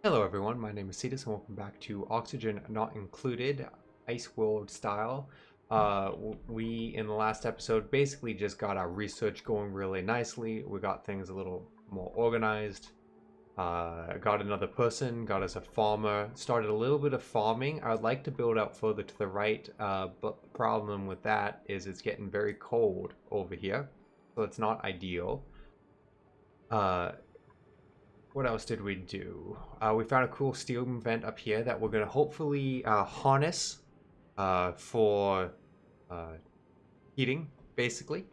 Hello everyone, my name is Cetus and welcome back to Oxygen Not Included, Ice World style. We, in the last episode, basically just got our research going really nicely. We got things a little more organized. Got another person, got us a farmer, started a little bit of farming. I would like to build out further to the right, but the problem with that is it's getting very cold over here, so it's not ideal. What else did we do? We found a cool steel vent up here that we're going to hopefully harness for heating, basically.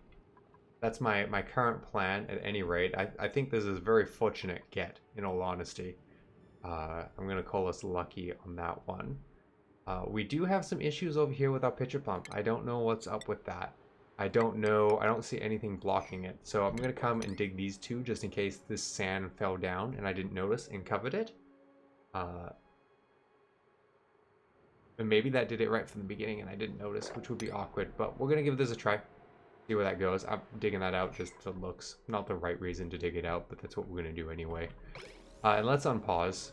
That's my current plan at any rate. I think this is a very fortunate get, in all honesty. I'm going to call us lucky on that one. We do have some issues over here with our pitcher pump. I don't know what's up with that. I don't know. I don't see anything blocking it. So I'm going to come and dig these two just in case this sand fell down and I didn't notice and covered it. And maybe that did it right from the beginning and I didn't notice, which would be awkward. But we're going to give this a try. See where that goes. I'm digging that out just for looks. Not the right reason to dig it out, but that's what we're going to do anyway. And let's unpause.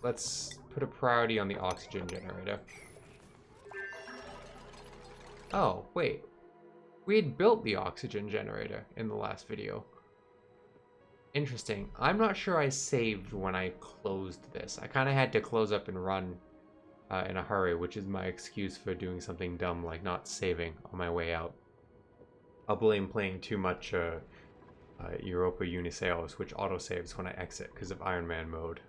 Let's put a priority on the oxygen generator. Oh, wait. We had built the oxygen generator in the last video. Interesting. I'm not sure I saved when I closed this. I kind of had to close up and run in a hurry, which is my excuse for doing something dumb like not saving on my way out. I'll blame playing too much Europa Unisails, which autosaves when I exit because of Iron Man mode.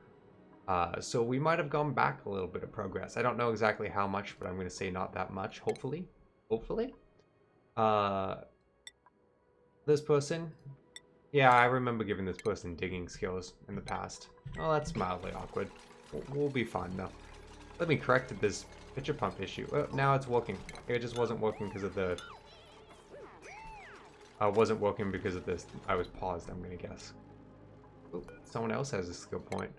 So we might have gone back a little bit of progress. I don't know exactly how much, but I'm going to say not that much, hopefully. Hopefully. This person, yeah, I remember giving this person digging skills in the past. Oh, that's mildly awkward. We'll be fine though. Let me correct this pitcher pump issue. Oh, now it's working. It just wasn't working because of the... wasn't working because of this. I was paused, I'm gonna guess. Ooh, someone else has a skill point.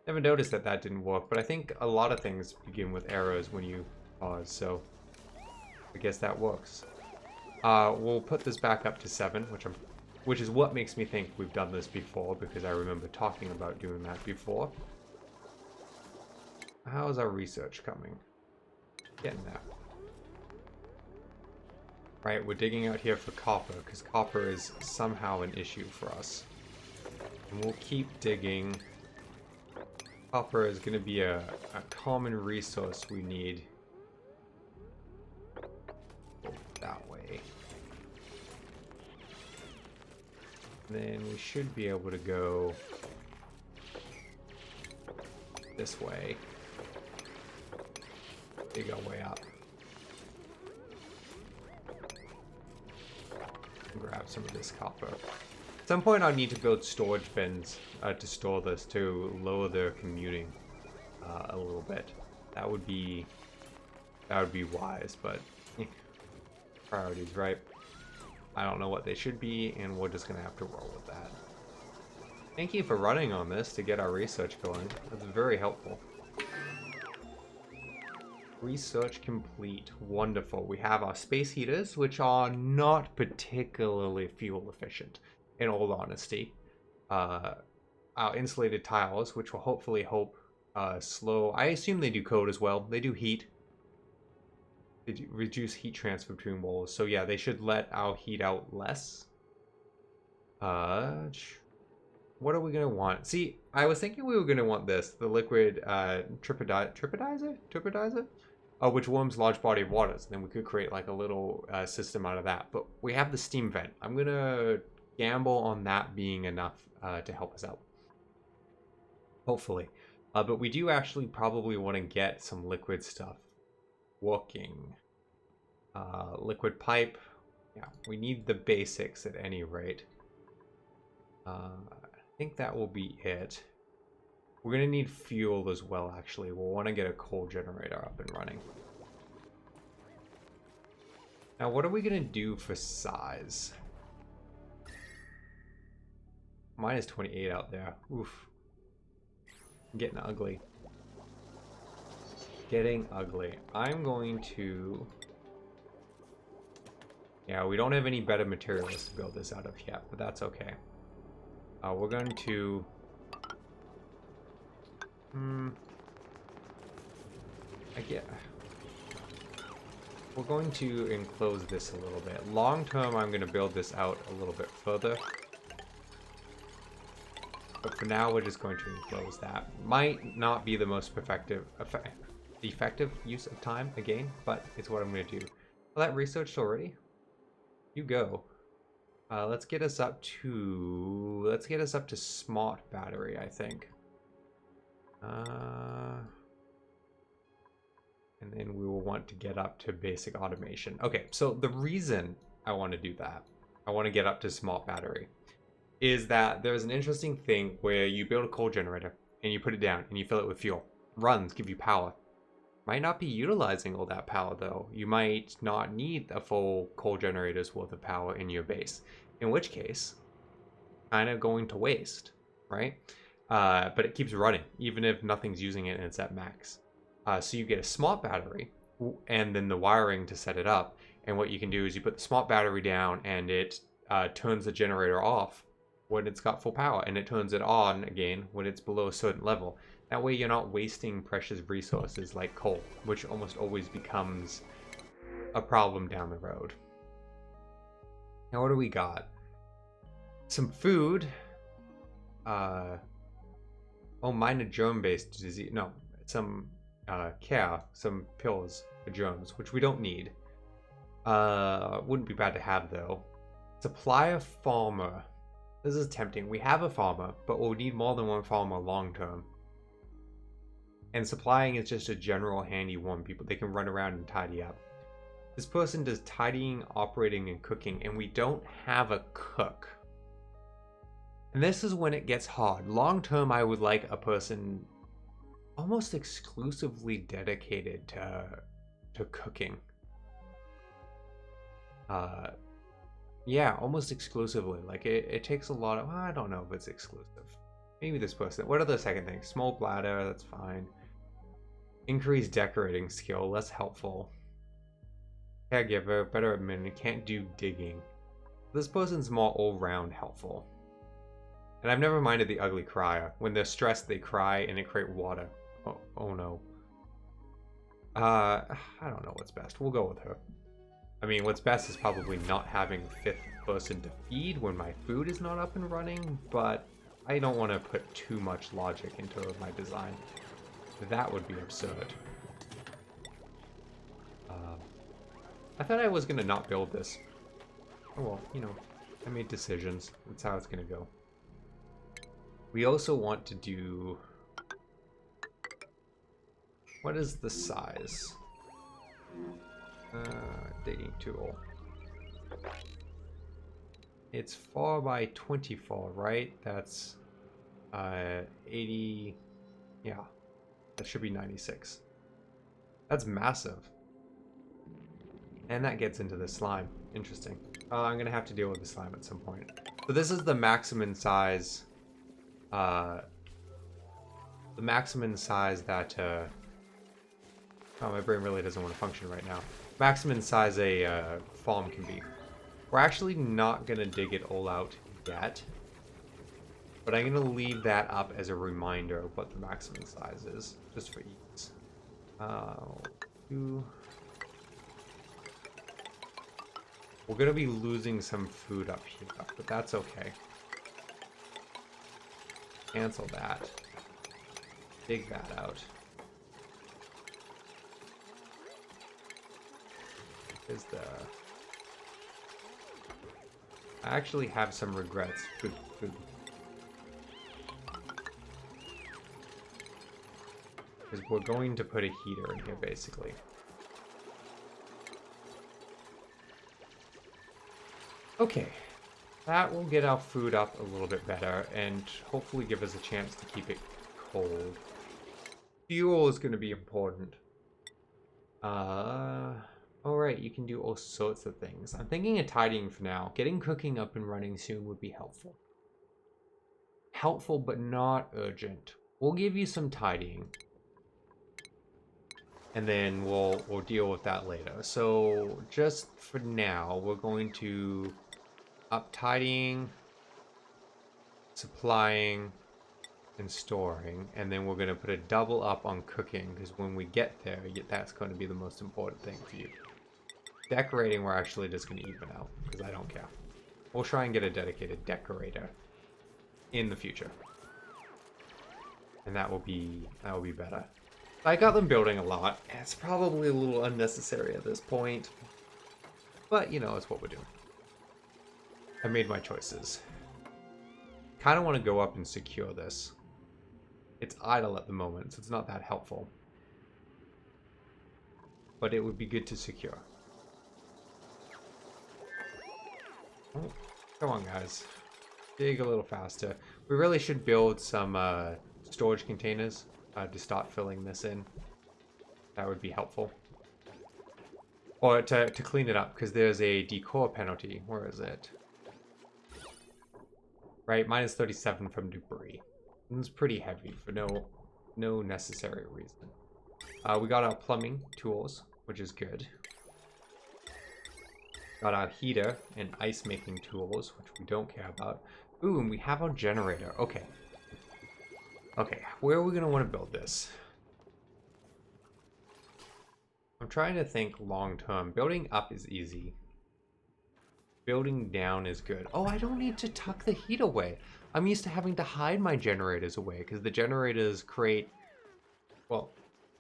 Never noticed that that didn't work, but I think a lot of things begin with errors when you pause, so I guess that works. We'll put this back up to 7, which is what makes me think we've done this before, because I remember talking about doing that before. How's our research coming? Getting there. Right, we're digging out here for copper, because copper is somehow an issue for us. And we'll keep digging. Copper is going to be a common resource we need. That way. Then we should be able to go this way. Dig our way up. Grab some of this copper. At some point I'll need to build storage bins to store this to lower their commuting a little bit. That would be wise, but priorities, right? I don't know what they should be, and we're just gonna have to roll with that. Thank you for running on this to get our research going. That's very helpful. Research complete. Wonderful. We have our space heaters, which are not particularly fuel efficient, in all honesty. Our insulated tiles, which will hopefully help slow... I assume they do code as well. They do heat. They do reduce heat transfer between walls. So yeah, they should let our heat out less. What are we going to want? See, I was thinking we were going to want this. The liquid tripidizer? Which warms large body of waters. Then we could create like a little system out of that. But we have the steam vent. I'm going to gamble on that being enough to help us out. Hopefully. But we do actually probably want to get some liquid stuff working. Liquid pipe. Yeah, we need the basics at any rate. I think that will be it. We're going to need fuel as well, actually. We'll want to get a coal generator up and running. Now, what are we going to do for size? Mine is 28 out there. Oof. Getting ugly. Getting ugly. I'm going to... Yeah, we don't have any better materials to build this out of yet, but that's okay. We're going to... We're going to enclose this a little bit. Long term, I'm going to build this out a little bit further. But for now, we're just going to enclose that. Might not be the most effective use of time, again, but it's what I'm going to do. Well, that researched already? You go. Let's get us up to smart battery, I think. And then we will want to get up to basic automation. Okay, so the reason I want to do that, I want to get up to smart battery, is that there's an interesting thing where you build a coal generator and you put it down and you fill it with fuel. Runs, give you power. Might not be utilizing all that power though. You might not need a full coal generator's worth of power in your base. In which case, kind of going to waste, right? But it keeps running, even if nothing's using it and it's at max. So you get a smart battery and then the wiring to set it up. And what you can do is you put the smart battery down and it turns the generator off when it's got full power, and it turns it on again when it's below a certain level. That way you're not wasting precious resources like coal, which almost always becomes a problem down the road. Now what do we got? Some food. Oh, minor germ-based disease. No, some some pills for germs, which we don't need. Wouldn't be bad to have though. Supply a farmer. This is tempting. We have a farmer, but we'll need more than one farmer long term. And supplying is just a general handy one. People, they can run around and tidy up. This person does tidying, operating, and cooking, and we don't have a cook. And this is when it gets hard. Long term, I would like a person almost exclusively dedicated to cooking. Yeah, almost exclusively. Like it takes a lot of, well, I don't know if it's exclusive. Maybe this person. What are the second things? Small bladder, that's fine. Increased decorating skill, less helpful. Caregiver, better admin, can't do digging. This person's more all-round helpful. And I've never minded the ugly crier. When they're stressed, they cry and they create water. Oh no. I don't know what's best. We'll go with her. I mean, what's best is probably not having a fifth person to feed when my food is not up and running, but I don't want to put too much logic into my design. That would be absurd. I thought I was going to not build this. Oh well, you know, I made decisions. That's how it's going to go. We also want to do... What is the size? Dating tool. It's 4 by 24, right? That's 80. Yeah, that should be 96. That's massive. And that gets into the slime. Interesting. I'm gonna have to deal with the slime at some point. So this is the maximum size. The maximum size that. Oh, my brain really doesn't want to function right now. Maximum size a farm can be. We're actually not going to dig it all out yet. But I'm going to leave that up as a reminder of what the maximum size is. Just for ease. We're going to be losing some food up here. But that's okay. Cancel that. Dig that out. Is the... I actually have some regrets. Good. Because we're going to put a heater in here, basically. Okay. That will get our food up a little bit better, and hopefully give us a chance to keep it cold. Fuel is going to be important. Alright, you can do all sorts of things. I'm thinking of tidying for now. Getting cooking up and running soon would be helpful. Helpful, but not urgent. We'll give you some tidying. And then we'll deal with that later. So, just for now, we're going to up tidying. supplying, and storing, and then we're going to put a double up on cooking, because when we get there, that's going to be the most important thing for you. Decorating, we're actually just going to even out, because I don't care. We'll try and get a dedicated decorator in the future. And that will be better. I got them building a lot. It's probably a little unnecessary at this point. But, you know, it's what we're doing. I made my choices. Kind of want to go up and secure this. It's idle at the moment, so it's not that helpful. But it would be good to secure. Oh, come on, guys. Dig a little faster. We really should build some storage containers to start filling this in. That would be helpful. Or to clean it up, because there's a decor penalty. Where is it? Right, minus 37 from debris. It's pretty heavy for no necessary reason. We got our plumbing tools, which is good. Got our heater and ice making tools, which we don't care about. Ooh, and we have our generator. Okay. Okay, where are we gonna want to build this? I'm trying to think long term. Building up is easy. Building down is good. Oh, I don't need to tuck the heat away. I'm used to having to hide my generators away because the generators create, well,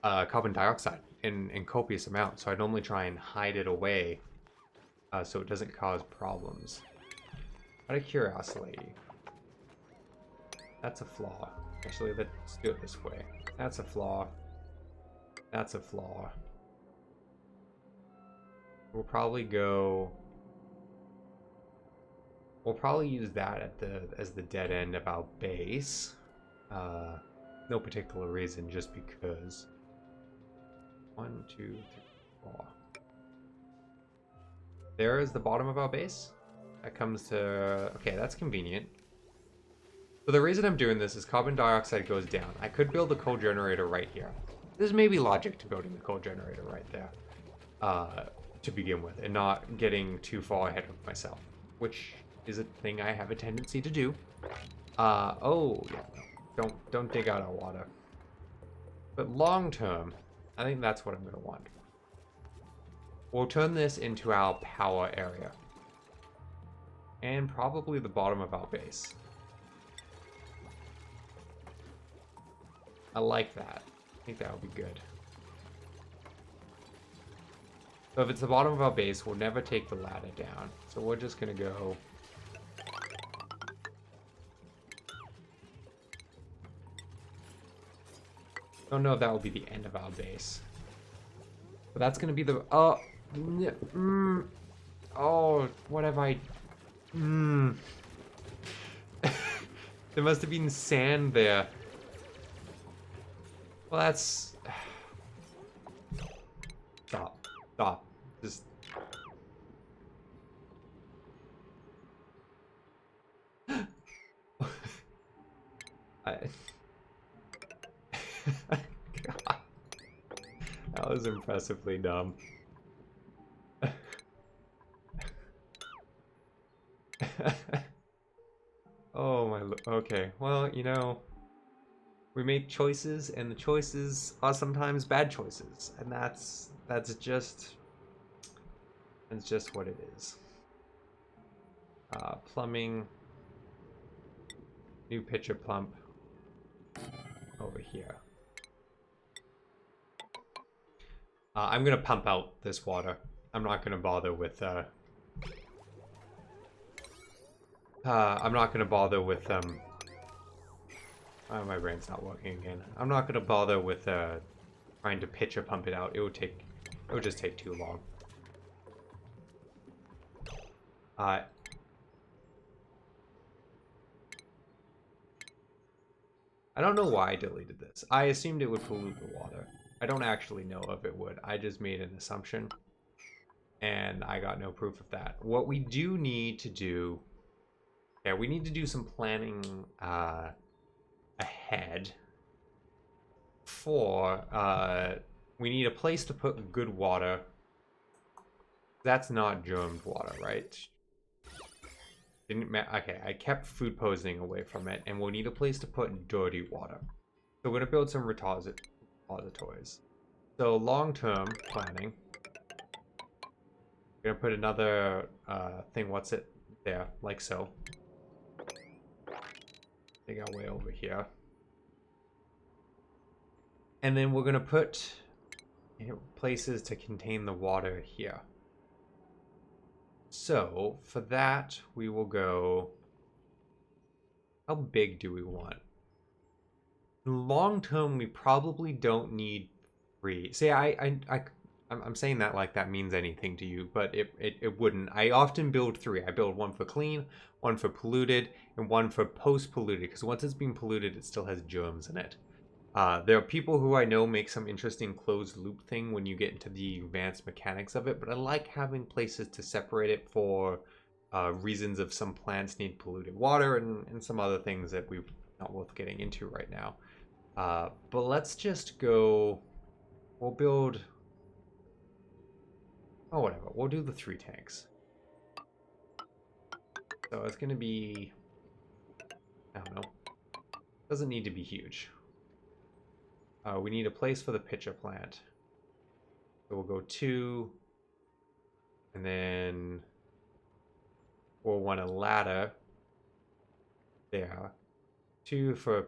carbon dioxide in copious amounts. So I normally try and hide it away so it doesn't cause problems. Out of curiosity, that's a flaw. Actually, let's do it this way. That's a flaw. That's a flaw. We'll probably go... We'll probably use that as the dead end of our base. No particular reason, just because. 1, 2, 3, 4. There is the bottom of our base. That comes to... Okay, that's convenient. So the reason I'm doing this is carbon dioxide goes down. I could build a coal generator right here. There's maybe logic to building the coal generator right there. To begin with, and not getting too far ahead of myself. Which... is a thing I have a tendency to do. Oh, yeah. Don't dig out our water. But long term, I think that's what I'm going to want. We'll turn this into our power area. And probably the bottom of our base. I like that. I think that would be good. So if it's the bottom of our base, we'll never take the ladder down. So we're just going to go... Don't know if that will be the end of our base. But that's going to be the... Oh, what have I... There must have been sand there. Well, that's... Stop. Stop. Just... God. That was impressively dumb. Oh my... Okay, well, you know... We make choices, and the choices are sometimes bad choices. And that's just... That's just what it is. Plumbing. New pitcher pump. Over here. I'm gonna pump out this water. I'm not gonna bother with I'm not gonna bother with oh, my brain's not working again. I'm not gonna bother with trying to pitcher pump it out. It would just take too long. I don't know why I deleted this. I assumed it would pollute the water. I don't actually know if it would. I just made an assumption. And I got no proof of that. What we do need to do... Yeah, we need to do some planning ahead. For... we need a place to put good water. That's not germed water, right? Okay, I kept food poisoning away from it, and we'll need a place to put dirty water. So we're gonna build some repositories. So long-term planning, we're gonna put another thing. What's it there? Like so. Take our way over here, and then we're gonna put places to contain the water here. So for that, we will go. How big do we want? Long term, we probably don't need 3. See, I'm saying that like that means anything to you, but it wouldn't. I often build 3. I build one for clean, one for polluted, and one for post-polluted, because once it's been polluted, it still has germs in it. There are people who I know make some interesting closed loop thing when you get into the advanced mechanics of it, but I like having places to separate it for reasons of some plants need polluted water and some other things that we're not worth getting into right now. But let's just go, we'll build, oh whatever, we'll do the 3 tanks. So it's going to be, I don't know, doesn't need to be huge. We need a place for the pitcher plant. So we'll go 2, and then we'll want a ladder there. 2 for,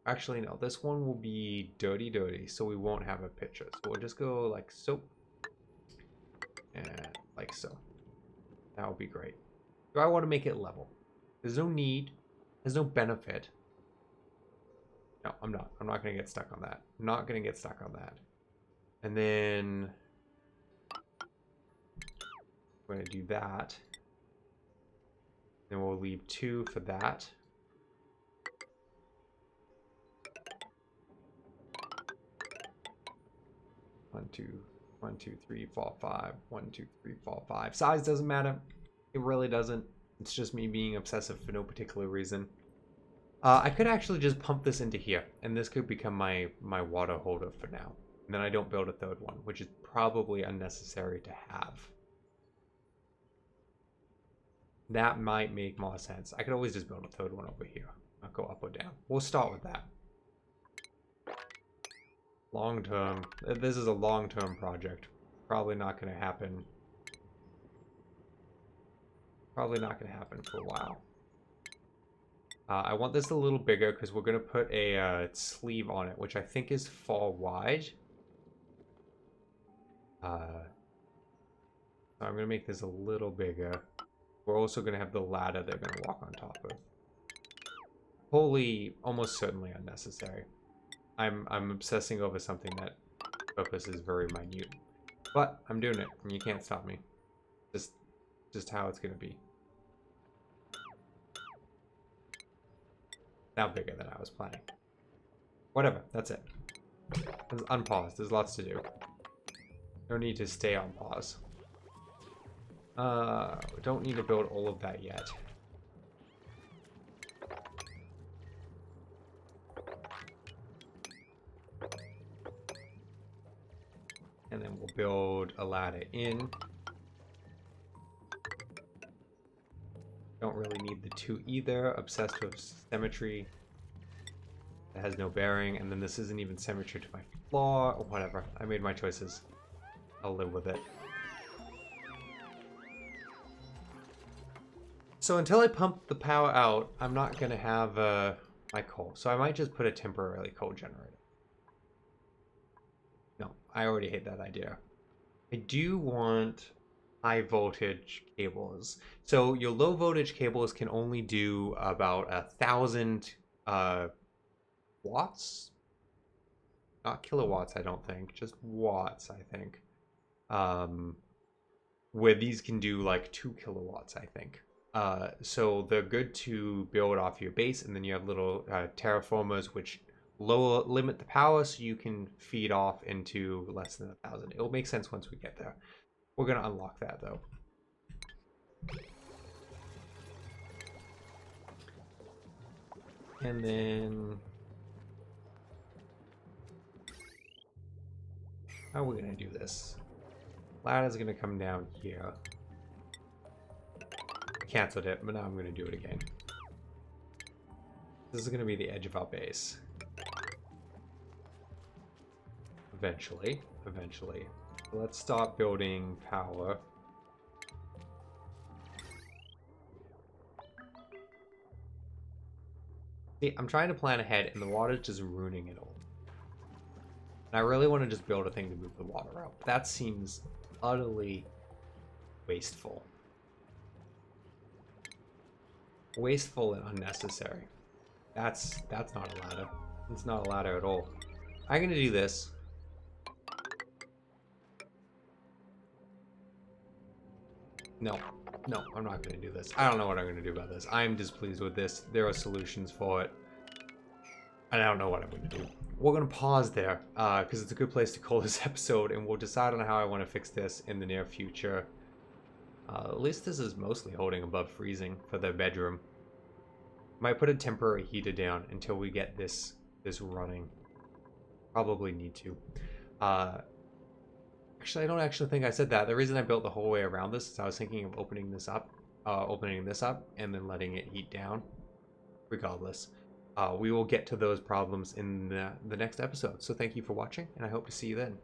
actually no, this one will be dirty, so we won't have a pitcher. So we'll just go like so, and like so. That would be great. Do I want to make it level? There's no need, there's no benefit. No, I'm not. I'm not going to get stuck on that. I'm not going to get stuck on that. And then we're going to do that. Then we'll leave 2 for that. One, two, 3, 4, 5. 1, 2, 3, 4, 5. Size doesn't matter. It really doesn't. It's just me being obsessive for no particular reason. I could actually just pump this into here, and this could become my water holder for now. And then I don't build a 3rd one, which is probably unnecessary to have. That might make more sense. I could always just build a 3rd one over here. I'll go up or down. We'll start with that. Long term. This is a long-term project. Probably not going to happen. Probably not going to happen for a while. I want this a little bigger because we're going to put a sleeve on it, which I think is 4 wide. So I'm going to make this a little bigger. We're also going to have the ladder they're going to walk on top of. Wholly, almost certainly unnecessary. I'm obsessing over something that purpose is very minute. But I'm doing it, and you can't stop me. Just how it's going to be. Now bigger than I was planning. Whatever, that's it. Let's unpause. There's lots to do. No need to stay on pause. We don't need to build all of that yet. And then we'll build a ladder in. Don't really need the 2 either. Obsessed with symmetry. That has no bearing. And then this isn't even symmetry to my floor. Or whatever. I made my choices. I'll live with it. So until I pump the power out, I'm not going to have my coal. So I might just put a temporarily coal generator. No, I already hate that idea. I do want high voltage cables. So your low voltage cables can only do about 1,000 watts. Not kilowatts, I don't think. Just watts, I think. Where these can do like 2 kilowatts, I think. So they're good to build off your base, and then you have little terraformers which limit the power so you can feed off into less than 1,000. It'll make sense once we get there. We're gonna unlock that though. And then how are we gonna do this? Ladder's gonna come down here. canceled it, but now I'm going to do it again. This is going to be the edge of our base. Eventually. So let's start building power. See, I'm trying to plan ahead, and the water's just ruining it all. And I really want to just build a thing to move the water out. That seems utterly wasteful. Wasteful and unnecessary. That's not a ladder. It's not a ladder at all. I'm gonna do this. No, I'm not gonna do this. I don't know what I'm gonna do about this. I'm displeased with this. There are solutions for it. And I don't know what I'm gonna do. We're gonna pause there, because it's a good place to call this episode, and we'll decide on how I want to fix this in the near future. At least this is mostly holding above freezing for the bedroom. Might put a temporary heater down until we get this running. Probably need to. Actually, I don't actually think I said that. The reason I built the whole way around this is I was thinking of opening this up, and then letting it heat down. Regardless, we will get to those problems in the next episode. So thank you for watching, and I hope to see you then.